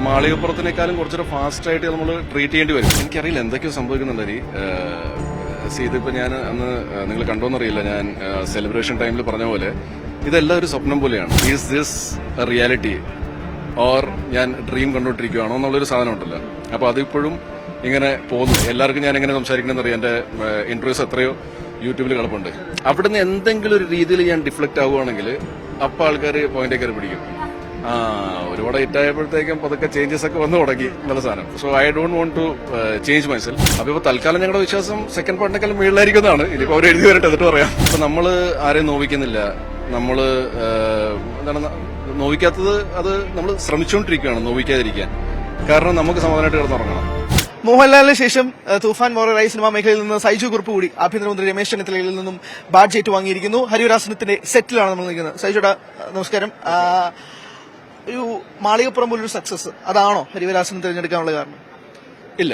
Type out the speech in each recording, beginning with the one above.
മാളികപ്പുറത്തിനേക്കാളും കുറച്ചുകൂടെ ഫാസ്റ്റ് ആയിട്ട് നമ്മൾ ട്രീറ്റ് ചെയ്യേണ്ടി വരും. എനിക്കറിയില്ല എന്തൊക്കെയോ സംഭവിക്കുന്നുണ്ട്. ഇതിപ്പോ ഞാൻ അന്ന് നിങ്ങൾ കണ്ടോന്നറിയില്ല, ഞാൻ സെലിബ്രേഷൻ ടൈമിൽ പറഞ്ഞ പോലെ ഇതെല്ലാം ഒരു സ്വപ്നം പോലെയാണ്. ഈസ് ദിസ് റിയാലിറ്റി ഓർ ഞാൻ ഡ്രീം കണ്ടോണ്ടിരിക്കുകയാണോ എന്നുള്ളൊരു സാധനം ഉണ്ടല്ലോ. അപ്പൊ അതിപ്പോഴും ഇങ്ങനെ പോകുന്നു. എല്ലാവർക്കും ഞാൻ എങ്ങനെ സംസാരിക്കണമെന്നറിയാം. എന്റെ ഇന്റർവ്യൂസ് എത്രയോ യൂട്യൂബിൽ കിടപ്പുണ്ട്. അവിടുന്ന് എന്തെങ്കിലും ഒരു രീതിയിൽ ഞാൻ ഡിഫ്ലക്ട് ആവുകയാണെങ്കിൽ അപ്പൊ ആൾക്കാർ പോയിന്റ് കയറി പിടിക്കും. ഒരുപാട് ഹിറ്റായപ്പോഴത്തേക്കും പതുക്കെ ചേഞ്ചസ് ഒക്കെ വന്നു തുടങ്ങി നല്ല സാധനം. So I don't want to change myself. അപ്പൊ ഇപ്പൊ തൽക്കാലം ഞങ്ങളുടെ വിശ്വാസം സെക്കൻഡ് പാർട്ടിനേക്കാളും മുകളിലായിരിക്കുന്നതാണ്. ഇനിയിപ്പോ അവർ എഴുതി വരട്ടെ, എന്നിട്ട് പറയാം. അപ്പൊ നമ്മള് ആരെയും നോവിക്കുന്നില്ല. നമ്മള് എന്താണ് നോവിക്കാത്തത്, അത് നമ്മൾ ശ്രമിച്ചുകൊണ്ടിരിക്കുകയാണ് നോവിക്കാതിരിക്കാൻ. കാരണം നമുക്ക് സമാധാനമായിട്ട് കിടന്നുറങ്ങണം. മോഹൻലാലിന് ശേഷം തൂഫാൻ മോററായി സിനിമാ മേഖലയിൽ നിന്ന് സൈജു കുറുപ്പ് കൂടി ആഭ്യന്തരമന്ത്രി രമേശ് ചെന്നിത്തലയിൽ നിന്നും ബാഡ്ജ് ഏറ്റുവാങ്ങിയിരിക്കുന്നു. ഹരിവരാസനത്തിന്റെ സെറ്റിലാണ് നമ്മൾ നിൽക്കുന്നത്. സൈജുടാ നമസ്കാരം. ഒരു മാളികപ്പുറം പോലൊരു സക്സസ് അതാണോ ഹരിവരാസനം തിരഞ്ഞെടുക്കാനുള്ള കാരണം? ഇല്ല,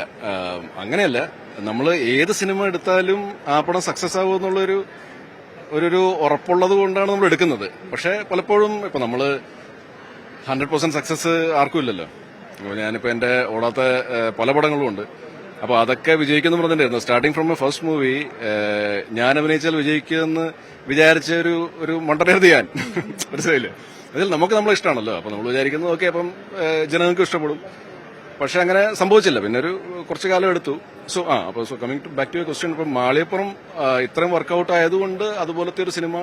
അങ്ങനെയല്ല. നമ്മൾ ഏത് സിനിമ എടുത്താലും ആ പടം സക്സസ് ആകുമെന്നുള്ളൊരു ഒരു ഉറപ്പുള്ളത് കൊണ്ടാണ് നമ്മൾ എടുക്കുന്നത്. പക്ഷെ പലപ്പോഴും ഇപ്പൊ നമ്മള് 100% സക്സസ് ആർക്കും ഇല്ലല്ലോ. ഞാനിപ്പോ എന്റെ ഓടാത്ത പല പടങ്ങളും ഉണ്ട്. അപ്പൊ അതൊക്കെ വിജയിക്കുന്നു പറഞ്ഞിട്ടുണ്ടായിരുന്നു. Starting from A first movie ഞാൻ അഭിനയിച്ചാൽ വിജയിക്കുമെന്ന് വിചാരിച്ച ഒരു മണ്ടനെഴുതി ഞാൻ മനസ്സിലായില്ലേ. അതിൽ നമുക്ക് നമ്മളെ ഇഷ്ടമാണല്ലോ. അപ്പൊ നമ്മൾ വിചാരിക്കുന്നത് ഓക്കെ, അപ്പം ജനങ്ങൾക്ക് ഇഷ്ടപ്പെടും. പക്ഷെ അങ്ങനെ സംഭവിച്ചില്ല. പിന്നെ കുറച്ചു കാലം എടുത്തു. So coming back to your question, ഇപ്പം മാളികപ്പുറം ഇത്രയും വർക്കൗട്ട് ആയതുകൊണ്ട് അതുപോലത്തെ ഒരു സിനിമ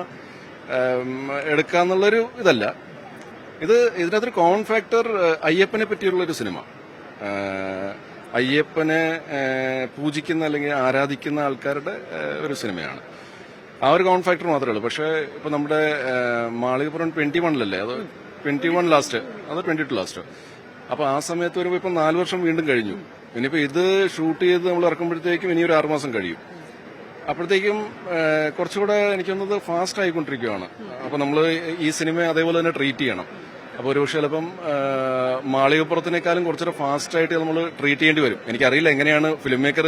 എടുക്കാന്നുള്ളൊരു ഇതല്ല. ഇതിനകത്തൊരു കോമൺ ഫാക്ടർ അയ്യപ്പനെ പറ്റിയുള്ളൊരു സിനിമ. അയ്യപ്പനെ പൂജിക്കുന്ന അല്ലെങ്കിൽ ആരാധിക്കുന്ന ആൾക്കാരുടെ ഒരു സിനിമയാണ്. ആ ഒരു കോമൺ ഫാക്ടർ മാത്രമേ ഉള്ളൂ. പക്ഷേ ഇപ്പൊ നമ്മുടെ മാളികപ്പുറം 21 അത് 21 ലാസ്റ്റ്, അത് 22 ലാസ്റ്റ്. അപ്പൊ ആ സമയത്ത് വരുമ്പോ ഇപ്പൊ 4 വർഷം വീണ്ടും കഴിഞ്ഞു. ഇനിയിപ്പോ ഇത് ഷൂട്ട് ചെയ്ത് നമ്മൾ ഇറക്കുമ്പോഴത്തേക്കും ഇനി ഒരു 6 മാസം കഴിയും. അപ്പോഴത്തേക്കും കുറച്ചുകൂടെ എനിക്ക് തോന്നുന്നത് ഫാസ്റ്റ് ആയിക്കൊണ്ടിരിക്കുകയാണ്. അപ്പൊ നമ്മൾ ഈ സിനിമയെ അതേപോലെ തന്നെ ട്രീറ്റ് ചെയ്യണം. അപ്പൊ ഒരുപക്ഷെ ചിലപ്പം മാളികപ്പുറത്തിനേക്കാളും കുറച്ചുകൂടെ ഫാസ്റ്റ് ആയിട്ട് നമ്മൾ ട്രീറ്റ് ചെയ്യേണ്ടി വരും. എനിക്കറിയില്ല എങ്ങനെയാണ് ഫിലിം മേക്കർ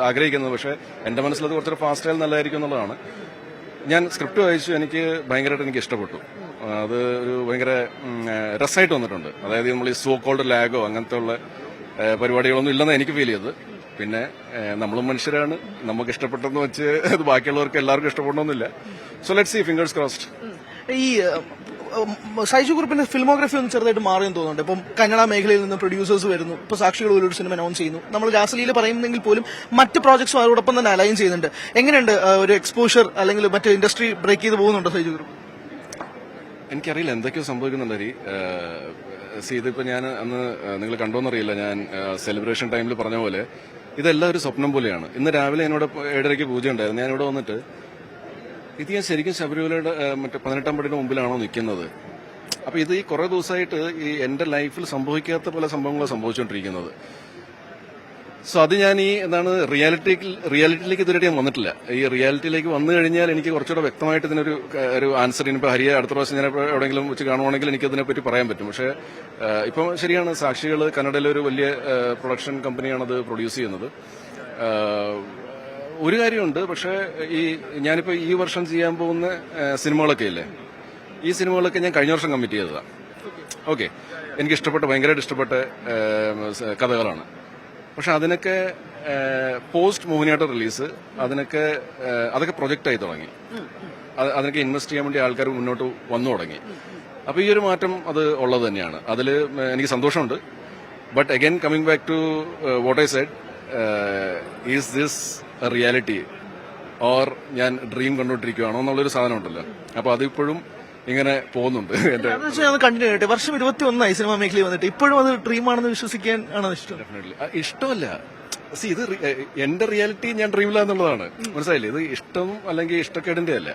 ആഗ്രഹിക്കുന്നത്. പക്ഷെ എന്റെ മനസ്സിലത് കുറച്ചുകൂടെ ഫാസ്റ്റ് ആയാലും നല്ലതായിരിക്കും എന്നുള്ളതാണ്. ഞാൻ സ്ക്രിപ്റ്റ് വായിച്ചു, എനിക്ക് ഭയങ്കരമായിട്ട് എനിക്ക് ഇഷ്ടപ്പെട്ടു. അത് ഒരു ഭയങ്കര രസമായിട്ട് വന്നിട്ടുണ്ട്. അതായത് നമ്മൾ ഈ സോ കോൾഡ് ലാഗോ അങ്ങനത്തെ ഉള്ള പരിപാടികളൊന്നും ഇല്ലെന്ന് എനിക്ക് ഫീൽ ചെയ്തത്. പിന്നെ നമ്മളും മനുഷ്യരാണ്, നമുക്ക് ഇഷ്ടപ്പെട്ടെന്ന് വെച്ച് അത് ബാക്കിയുള്ളവർക്ക് എല്ലാവർക്കും ഇഷ്ടപ്പെടണമെന്നില്ല. So let's see, fingers crossed. ഈ സൈജു കുറുപ്പിന്റെ ഫിലിമോഗ്രഫി ഒന്ന് ചെറുതായിട്ട് മാറിയെന്ന് തോന്നുന്നുണ്ട്. ഇപ്പം കന്നഡ മേഖലയിൽ നിന്ന് പ്രൊഡ്യൂസേഴ്സ് വരുന്നു. ഇപ്പൊ സാക്ഷികൾ പോലൊരു സിനിമ അനൗൺസ് ചെയ്യുന്നു. നമ്മൾ രാസലീല പറയുന്നെങ്കിൽ പോലും മറ്റ് പ്രോജക്ട്സും അതോടൊപ്പം തന്നെ അലൈൻ ചെയ്യുന്നുണ്ട്. എങ്ങനെയുണ്ട് ഒരു എക്സ്പോഷർ, അല്ലെങ്കിൽ മറ്റ് ഇൻഡസ്ട്രി ബ്രേക്ക് ചെയ്ത് പോകുന്നുണ്ടോ സൈജു കുറുപ്പ്? എനിക്കറിയില്ല എന്തൊക്കെയോ സംഭവിക്കുന്നുണ്ട്. ഇതിപ്പോ ഞാൻ അന്ന് നിങ്ങൾ കണ്ടോന്നറിയില്ല, ഞാൻ സെലിബ്രേഷൻ ടൈമിൽ പറഞ്ഞ പോലെ ഇതെല്ലാം ഒരു സ്വപ്നം പോലെയാണ്. ഇന്ന് രാവിലെ എന്നോട് 7:30 പൂജ ഉണ്ടായിരുന്നു. ഞാനിവിടെ വന്നിട്ട് ഇത് ഞാൻ ശരിക്കും ശബരിമലയുടെ മറ്റേ 18-ാം പടിയുടെ മുമ്പിലാണോ നിൽക്കുന്നത്? അപ്പൊ ഇത് ഈ കുറെ ദിവസമായിട്ട് ഈ എന്റെ ലൈഫിൽ സംഭവിക്കാത്ത പല സംഭവങ്ങളും സംഭവിച്ചുകൊണ്ടിരിക്കുന്നത്. സോ അത് ഞാൻ റിയാലിറ്റിയിലേക്ക് ഇതുവരെ ഞാൻ വന്നിട്ടില്ല. ഈ റിയാലിറ്റിയിലേക്ക് വന്നു കഴിഞ്ഞാൽ എനിക്ക് കുറച്ചുകൂടെ വ്യക്തമായിട്ട് ഇതിനൊരു ആൻസർ, ഇനിയിപ്പോൾ ഹരിയെ അടുത്ത പ്രാവശ്യം ഞാൻ എവിടെയെങ്കിലും വെച്ച് കാണുവാണെങ്കിൽ എനിക്ക് അതിനെപ്പറ്റി പറയാൻ പറ്റും. പക്ഷേ ഇപ്പം ശരിയാണ്, സാക്ഷികൾ കന്നഡയിലെ ഒരു വലിയ പ്രൊഡക്ഷൻ കമ്പനിയാണത് പ്രൊഡ്യൂസ് ചെയ്യുന്നത്. ഒരു കാര്യമുണ്ട്, പക്ഷേ ഞാനിപ്പോൾ ഈ വർഷം ചെയ്യാൻ പോകുന്ന സിനിമകളൊക്കെ ഇല്ലേ, ഈ സിനിമകളൊക്കെ ഞാൻ കഴിഞ്ഞ വർഷം കമ്മിറ്റ് ചെയ്തതാണ്. ഓക്കെ, എനിക്ക് ഭയങ്കരമായിട്ട് ഇഷ്ടപ്പെട്ട കഥകളാണ്. പക്ഷെ അതിനൊക്കെ പോസ്റ്റ് മോഹിനിയാട്ടം റിലീസ് അതൊക്കെ പ്രൊജക്റ്റ് ആയി തുടങ്ങി. അതിനൊക്കെ ഇൻവെസ്റ്റ് ചെയ്യാൻ വേണ്ടി ആൾക്കാർ മുന്നോട്ട് വന്നു തുടങ്ങി. അപ്പൊ ഈ ഒരു മാറ്റം അത് ഉള്ളത് തന്നെയാണ്. അതിൽ എനിക്ക് സന്തോഷമുണ്ട്. But again coming back to what I said, is this reality or ഞാൻ ഡ്രീം കണ്ടോണ്ടിരിക്കുകയാണോ എന്നുള്ളൊരു സാധനം ഉണ്ടല്ലോ. അപ്പൊ അതിപ്പോഴും ഇങ്ങനെ പോകുന്നുണ്ട്. കണ്ടിന്യൂ ചെയ്യട്ടെ. വർഷം 21 സിനിമാ മേഖലയിൽ വന്നിട്ട് ഇപ്പോഴും അത് ഡ്രീമാണെന്ന് വിശ്വസിക്കാൻ ആണോ ഇഷ്ടം? ഇഷ്ടമല്ല. ഇത് എന്റെ റിയാലിറ്റി ഞാൻ ഡ്രീമില്ല എന്നുള്ളതാണ്. മനസ്സിലായില്ലേ? ഇത് ഇഷ്ടം അല്ലെങ്കിൽ ഇഷ്ടക്കേടിന്റെ അല്ല.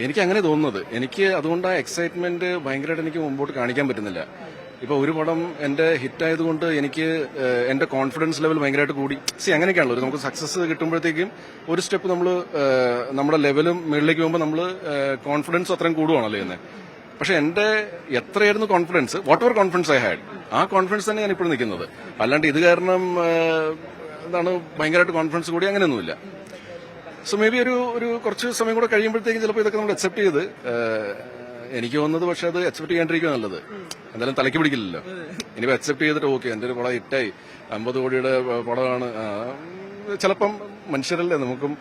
എനിക്ക് അങ്ങനെ തോന്നുന്നത്. എനിക്ക് അതുകൊണ്ട് ആ എക്സൈറ്റ്മെന്റ് ഭയങ്കരമായിട്ട് എനിക്ക് മുമ്പോട്ട് കാണിക്കാൻ പറ്റുന്നില്ല. ഇപ്പൊ ഒരു പടം എന്റെ ഹിറ്റായതുകൊണ്ട് എനിക്ക് എന്റെ കോൺഫിഡൻസ് ലെവൽ ഭയങ്കരമായിട്ട് കൂടി. അങ്ങനെയൊക്കെയാണല്ലോ നമുക്ക് സക്സസ് കിട്ടുമ്പോഴത്തേക്കും ഒരു സ്റ്റെപ്പ് നമ്മുടെ ലെവലും മുകളിലേക്ക് പോകുമ്പോൾ നമ്മൾ കോൺഫിഡൻസ് അത്രയും കൂടുവാണല്ലോ ചെയ്യുന്നത്. പക്ഷെ എന്റെ എത്രയായിരുന്നു confidence, what ever confidence I had, ആ കോൺഫിഡൻസ് തന്നെ ഞാൻ ഇപ്പോഴും നിൽക്കുന്നത്. അല്ലാണ്ട് ഇത് കാരണം ഭയങ്കരമായിട്ട് കോൺഫിഡൻസ് കൂടി അങ്ങനെയൊന്നുമില്ല. സോ മേ ബി ഒരു കുറച്ച് സമയം കൂടെ കഴിയുമ്പോഴത്തേക്കും ചിലപ്പോൾ ഇതൊക്കെ നമ്മൾ അക്സെപ്റ്റ് ചെയ്ത് എനിക്ക് തോന്നുന്നത്. പക്ഷെ അത് അക്സെപ്റ്റ് ചെയ്യാണ്ടിരിക്കുക നല്ലത്. എന്തായാലും തലയ്ക്ക് പിടിക്കില്ലല്ലോ. ഇനിയിപ്പോൾ അക്സെപ്റ്റ് ചെയ്തിട്ട് ഓക്കെ എൻ്റെ ഒരു പടം ഹിറ്റായി 50 കോടിയുടെ പടമാണ്. ചിലപ്പം മനുഷ്യരല്ലേ, നമുക്കും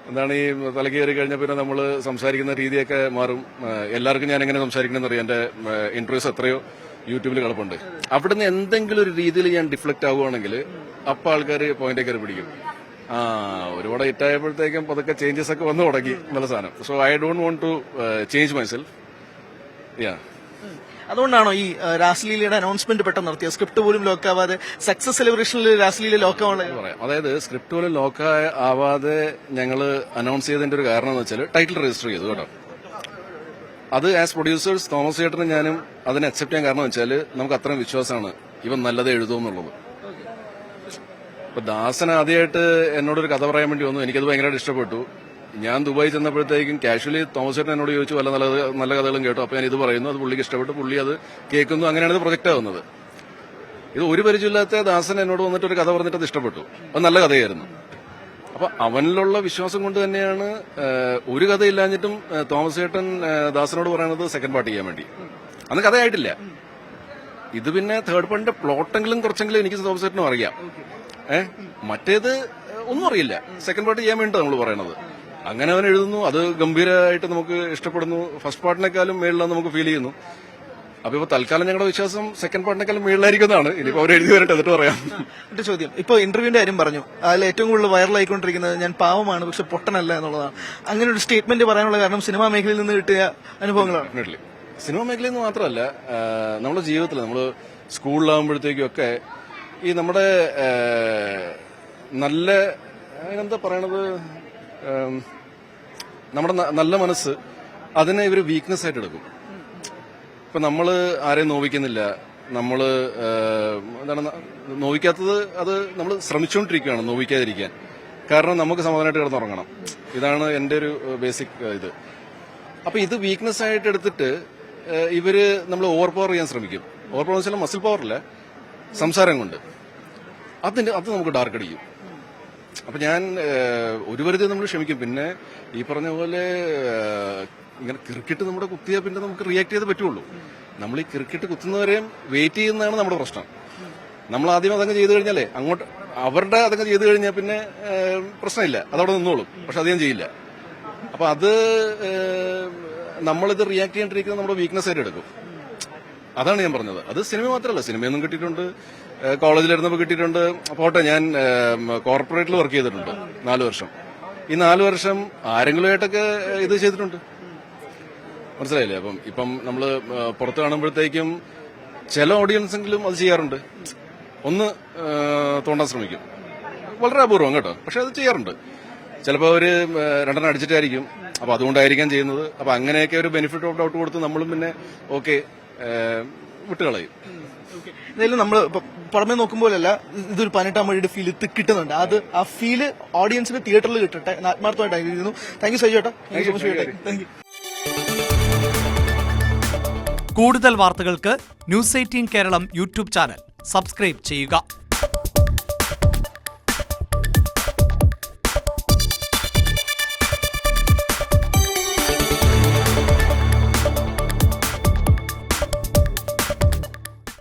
എന്താണ് ഈ തലക്ക് കയറി കഴിഞ്ഞാൽ പിന്നെ നമ്മൾ സംസാരിക്കുന്ന രീതിയൊക്കെ മാറും. എല്ലാവർക്കും ഞാൻ എങ്ങനെ സംസാരിക്കണമെന്ന് അറിയാം. എൻ്റെ ഇന്റർവ്യൂസ് എത്രയോ യൂട്യൂബിൽ കിടപ്പുണ്ട്. അവിടുന്ന് എന്തെങ്കിലും ഒരു രീതിയിൽ ഞാൻ ഡിഫ്ലക്റ്റ് ആവുകയാണെങ്കിൽ അപ്പം ആൾക്കാർ പോയിന്റ് കയറി പിടിക്കും. ഒരുപാട് ഹിറ്റായപ്പോഴത്തേക്കും അതൊക്കെ ചേഞ്ചസ് ഒക്കെ വന്നു തുടങ്ങി നല്ല സാധനം. So I don't want to change myself. Yeah, അതുകൊണ്ടാണോ ഈ രാസ്ലീലയുടെ അനൗൺസ്മെന്റ് പെട്ടെന്ന് നടത്തിയത്? സ്ക്രിപ്റ്റ് പോലും ലോക്കാവാതെ സക്സസ് സെലിബ്രേഷനിൽ രാസ്ലീല ലോക്കാവാനുള്ള പറയാം. അതായത് സ്ക്രിപ്റ്റ് പോലും ലോക്ക് ആവാതെ ഞങ്ങൾ അനൗൺസ് ചെയ്തതിന്റെ ഒരു കാരണം എന്ന് വെച്ചാൽ ടൈറ്റിൽ രജിസ്റ്റർ ചെയ്തു കേട്ടോ. അത് ആസ് പ്രൊഡ്യൂസേഴ്സ് തോമസ് ചേട്ടനും ഞാനും അതിനെ അക്സെപ്റ്റ് ചെയ്യാൻ കാരണം വെച്ചാൽ നമുക്ക് അത്രയും വിശ്വാസമാണ് ഇവൻ നല്ലതേ എഴുതുമെന്നുള്ളത്. ഇപ്പൊ ദാസൻ ആദ്യമായിട്ട് എന്നോടൊരു കഥ പറയാൻ വേണ്ടി വന്നു. എനിക്കത് ഭയങ്കരമായിട്ട് ഇഷ്ടപ്പെട്ടു. ഞാൻ ദുബായി ചെന്നപ്പോഴത്തേക്കും കാഷ്വലി തോമസ് ചേട്ടൻ എന്നോട് ചോദിച്ചു വല്ല നല്ല കഥകളും കേട്ടു. അപ്പൊ ഞാൻ ഇത് പറയുന്നു, അത് പുള്ളിക്ക് ഇഷ്ടപ്പെട്ടു, പുള്ളി അത് കേൾക്കുന്നു. അങ്ങനെയാണ് ഇത് പ്രൊജക്റ്റ് ആവുന്നത്. ഇത് ഒരു പരിചയമില്ലാത്ത ദാസൻ എന്നോട് വന്നിട്ട് ഒരു കഥ പറഞ്ഞിട്ട് അത് ഇഷ്ടപ്പെട്ടു. അത് നല്ല കഥയായിരുന്നു. അപ്പൊ അവനിലുള്ള വിശ്വാസം കൊണ്ട് തന്നെയാണ് ഒരു കഥയില്ലാഞ്ഞിട്ടും തോമസ് ചേട്ടൻ ദാസനോട് പറയുന്നത് സെക്കൻഡ് പാർട്ട് ചെയ്യാൻ വേണ്ടി. അന്ന് കഥയായിട്ടില്ല. ഇത് പിന്നെ തേർഡ് പാർട്ടിന്റെ പ്ലോട്ടെങ്കിലും കുറച്ചെങ്കിലും എനിക്ക് തോമസ് ചേട്ടനും അറിയാം. മറ്റേത് ഒന്നും അറിയില്ല. സെക്കൻഡ് പാർട്ട് ചെയ്യാൻ വേണ്ടി നമ്മൾ പറയണത്. അങ്ങനെ അവൻ എഴുതുന്നു, അത് ഗംഭീരമായിട്ട് നമുക്ക് ഇഷ്ടപ്പെടുന്നു. ഫസ്റ്റ് പാർട്ടിനേക്കാളും മേളിലാണ് നമുക്ക് ഫീൽ ചെയ്യുന്നു. അപ്പൊ ഇപ്പൊ തൽക്കാലം ഞങ്ങളുടെ വിശ്വാസം സെക്കൻഡ് പാർട്ടിനേക്കാളും മേളിലായിരിക്കുന്നതാണ്. ഇനിയിപ്പോ അവർ എഴുതി വരട്ടെ, എന്നിട്ട് പറയാം. എന്റെ ചോദ്യം, ഇപ്പൊ ഇന്റർവ്യൂവിന്റെ കാര്യം പറഞ്ഞു, അതിൽ ഏറ്റവും കൂടുതൽ വൈറലായിക്കൊണ്ടിരിക്കുന്നത് ഞാൻ പാവമാണ് പക്ഷെ പൊട്ടനല്ല എന്നുള്ളതാണ്. അങ്ങനെ ഒരു സ്റ്റേറ്റ്മെന്റ് പറയാനുള്ള കാരണം സിനിമാ മേഖലയിൽ നിന്ന് കിട്ടിയ അനുഭവങ്ങളാണ്. സിനിമാ മേഖലയിൽ നിന്ന് മാത്രമല്ല, നമ്മുടെ ജീവിതത്തിൽ നമ്മൾ സ്കൂളിലാകുമ്പോഴത്തേക്കും ഒക്കെ ഈ നമ്മുടെ നല്ല എന്താ പറയണത്, നമ്മുടെ നല്ല മനസ്സ് അതിനെ ഇവർ വീക്ക്നെസ് ആയിട്ട് എടുക്കും. ഇപ്പൊ നമ്മള് ആരെയും നോവിക്കുന്നില്ല, നമ്മള് എന്താണ് നോവിക്കാത്തത്, അത് നമ്മൾ ശ്രമിച്ചുകൊണ്ടിരിക്കുകയാണ് നോവിക്കാതിരിക്കാൻ. കാരണം നമുക്ക് സമാധാനമായിട്ട് കിടന്നുറങ്ങണം. ഇതാണ് എന്റെ ഒരു ബേസിക് ഇത്. അപ്പൊ ഇത് വീക്ക്നെസ് ആയിട്ട് എടുത്തിട്ട് ഇവര് നമ്മൾ ഓവർ പവർ ചെയ്യാൻ ശ്രമിക്കും. ഓവർ പവർ വെച്ചാൽ മസിൽ പവറില്ല, സംസാരം കൊണ്ട്. അത് നമുക്ക് ഡാർക്ക് അടിക്കും. അപ്പൊ ഞാൻ ഒരു പരിധി നമ്മൾ ക്ഷമിക്കും. പിന്നെ ഈ പറഞ്ഞ പോലെ ഇങ്ങനെ ക്രിക്കറ്റ് നമ്മുടെ കുത്തിയാൽ പിന്നെ നമുക്ക് റിയാക്ട് ചെയ്തേ പറ്റുള്ളൂ. നമ്മൾ ഈ ക്രിക്കറ്റ് കുത്തുന്നവരെയും വെയിറ്റ് ചെയ്യുന്നതാണ് നമ്മുടെ പ്രശ്നം. നമ്മൾ ആദ്യം അതങ്ങ് ചെയ്തു കഴിഞ്ഞാലേ അങ്ങോട്ട് അവരുടെ അതങ്ങ് ചെയ്തു കഴിഞ്ഞാൽ പിന്നെ പ്രശ്നമില്ല, അതവിടെ നിന്നോളും. പക്ഷെ അത് ഞാൻ ചെയ്യില്ല. അപ്പൊ അത് നമ്മളിത് റിയാക്ട് ചെയ്യാണ്ടിരിക്കുന്നത് നമ്മുടെ വീക്ക്നെസ് ആയിട്ട് എടുക്കും. അതാണ് ഞാൻ പറഞ്ഞത്. അത് സിനിമ മാത്രമല്ല, സിനിമയൊന്നും കിട്ടിയിട്ടുണ്ട്, കോളേജിലിരുന്നപ്പോൾ കിട്ടിയിട്ടുണ്ട്. പോട്ടെ, ഞാൻ കോർപ്പറേറ്റിൽ വർക്ക് ചെയ്തിട്ടുണ്ട് 4 വർഷം. ഈ 4 വർഷം ആരെങ്കിലും ആയിട്ടൊക്കെ ഇത് ചെയ്തിട്ടുണ്ട്, മനസ്സിലായില്ലേ? ഇപ്പം നമ്മള് പുറത്ത് കാണുമ്പോഴത്തേക്കും ചില ഓഡിയൻസെങ്കിലും അത് ചെയ്യാറുണ്ട്. ഒന്ന് തോണ്ടാൻ ശ്രമിക്കും, വളരെ അപൂർവം കേട്ടോ, പക്ഷെ അത് ചെയ്യാറുണ്ട്. ചിലപ്പോൾ അവര് 2 അടിച്ചിട്ടായിരിക്കും, അപ്പൊ അതുകൊണ്ടായിരിക്കാം ചെയ്യുന്നത്. അപ്പൊ അങ്ങനെയൊക്കെ ഒരു ബെനിഫിറ്റ് ഓഫ് ഡൗട്ട് കൊടുത്ത് നമ്മളും പിന്നെ ഓക്കെ വിട്ടുകളയും. എന്തായാലും നമ്മൾ പുറമെ നോക്കുമ്പോഴല്ല, ഇതൊരു 18-ാം വഴിയുടെ ഫീൽ കിട്ടുന്നുണ്ട്. ആ ഫീല് ഓഡിയൻസിന് തിയേറ്ററിൽ കിട്ടട്ടെ എന്ന് ആത്മാർത്ഥമായിട്ട് ആഗ്രഹിക്കുന്നു. താങ്ക് യു സൈജു ചേട്ടാ. Thank you. കൂടുതൽ വാർത്തകൾക്ക് News 18 Keralam YouTube channel subscribe ചെയ്യുക.